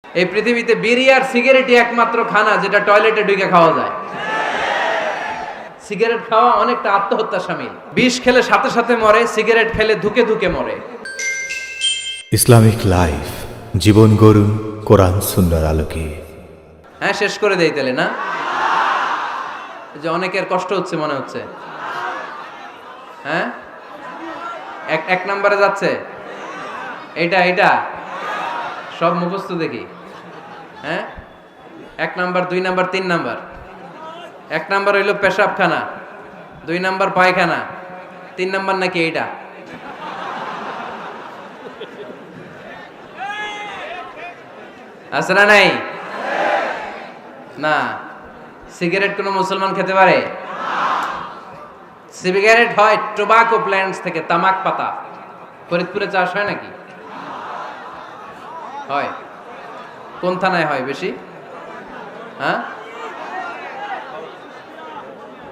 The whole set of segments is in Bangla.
এই পৃথিবীতে বিড়ি আর সিগারেটই একমাত্র খানা যেটা টয়লেটে ঢুকে খাওয়া যায়। সিগারেট খাওয়া অনেকটা আত্মহত্যা শামিল। বিষ খেলে সাথে সাথে মরে, সিগারেট খেলে ধুকে ধুকে মরে। ইসলামিক লাইফ, জীবন গড়ুন কোরআন সুন্নাহর আলোকে। হ্যাঁ, শেষ করে দেই তাহলে না? যে অনেকের কষ্ট হচ্ছে মনে হচ্ছে। হ্যাঁ, এক নম্বরে যাচ্ছে এইটা সব মুখস্থ দেখি। হ্যাঁ, 1 নাম্বার, 2 নাম্বার, 3 নাম্বার। 1 নাম্বার হইল পেশাবখানা, 2 নাম্বার পায়খানা, 3 নাম্বার নাকি এইটা। আছে না নাই? না। সিগারেট কোন মুসলমান খেতে পারে? সিগারেট হয় টোবাকো প্ল্যান্টস থেকে, তামাক পাতা। ফরিদপুরে চাষ হয় নাকি? হয়। কোন থানায় হয় বেশি? হ্যাঁ,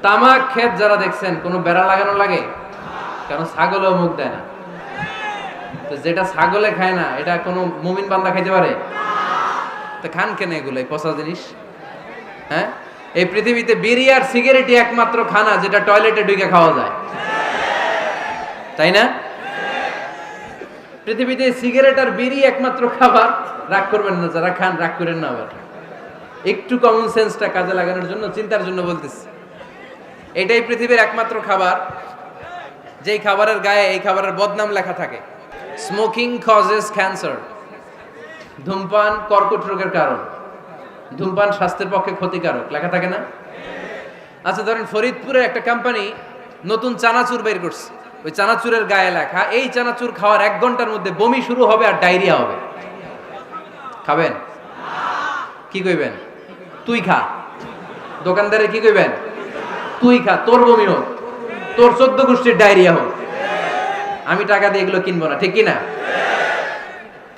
তামাক ক্ষেত যারা দেখছেন কোনো বেড়া লাগানো লাগে? কেন? ছাগলেও মুখ দেয় না। তো যেটা ছাগলে খায় না এটা কোনো মুমিন বান্দা খাইতে পারে? তো খান কেন এগুলো, এই পচা জিনিস? হ্যাঁ, এই পৃথিবীতে বিড়ি আর সিগারেটই একমাত্র খানা যেটা টয়লেটে ঢুকে খাওয়া যায়, তাই না? পৃথিবীতে সিগারেট আর বিড়ি একমাত্র খাবার। রাগ করবেন না যারা খান, রাগ করেন না। আবার একটু কমন সেন্সটা কাজে লাগানোর জন্য, চিন্তার জন্য বলতেছি। এটাই পৃথিবীর একমাত্র খাবার যেই খাবারের গায়ে এই খাবারের বদনাম লেখা থাকে। Smoking causes cancer. ধূমপান কর্কট রোগের কারণ, ধূমপান স্বাস্থ্যের পক্ষে ক্ষতিকারক লেখা থাকে না? আচ্ছা, ধরেন ফরিদপুরে একটা কোম্পানি নতুন চানাচুর বের করছে। ওই চানাচুরের গায়ে লেখা, এই চানাচুর খাওয়ার 1 ঘন্টার মধ্যে বমি শুরু হবে আর ডায়রিয়া হবে। খাবেন? কি কইবেন? তুই খা। দোকানদারে কি কইবেন? তুই খা, তোর বমি হোক, তোর 14 গোষ্ঠীর ডায়রিয়া হোক, আমি টাকা দিয়ে এগুলো কিনবো না। ঠিক কি না?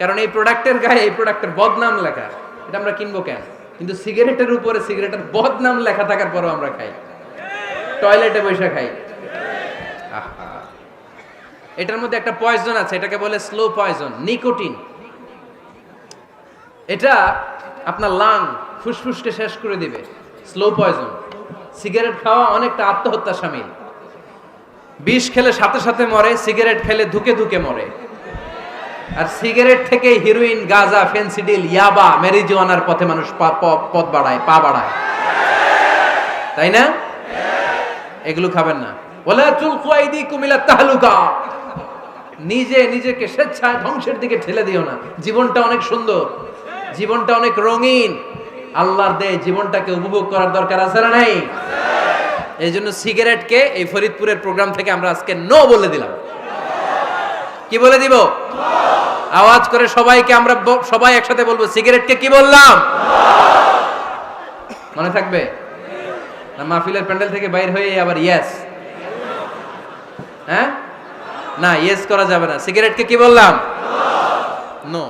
কারণ এই প্রোডাক্টের গায়ে এই প্রোডাক্টের বদনাম লেখা, এটা আমরা কিনবো কেন? কিন্তু সিগারেটের উপরে সিগারেটের বদনাম লেখা থাকার পরও আমরা খাই, টয়লেটে বসে খাই। এটার মধ্যে একটা পয়জন আছে, এটাকে বলে স্লো পয়জন, নিকোটিন। এটা আপনার লাং, ফুসফুসকে শেষ করে দিবে। Slow poison. সিগারেট খাওয়া অনেকটা আত্মহত্যা শামিল। বিষ খেলে সাথে সাথে মরে, সিগারেট খেলে ধুকে ধুকে মরে। আর সিগারেট থেকে হিরোইন, গাঁজা, ফেন্সিডিল, ইয়াবা, ম্যারিজুয়ানার পথে মানুষ পথ বাড়ায়, পা বাড়ায়, তাই না? এগুলো খাবেন না। ওয়ালা তুলকু আইদিকুম ইলা তাহলুকা। নিজেকে স্বেচ্ছায় ধ্বংসের দিকে ঠেলে দিও না। জীবনটা অনেক সুন্দর, জীবনটা অনেক রঙিন। আল্লাহর দেয় জীবনটাকে উপভোগ করার দরকার আছে না নাই? এই জন্য সিগারেটকে এই ফরিদপুরের প্রোগ্রাম থেকে আমরা আজকে নো বলে দিলাম। কি বলে দিব? আওয়াজ করে সবাইকে আমরা সবাই একসাথে বলবো, সিগারেটকে কি বললাম? মনে থাকবে না? মাহফিলের প্যান্ডেল থেকে বাইর হয়ে আবার ইয়েস। হ্যাঁ, না, ইয়েস করা যাবে না। সিগারেটকে কি বললাম? নো।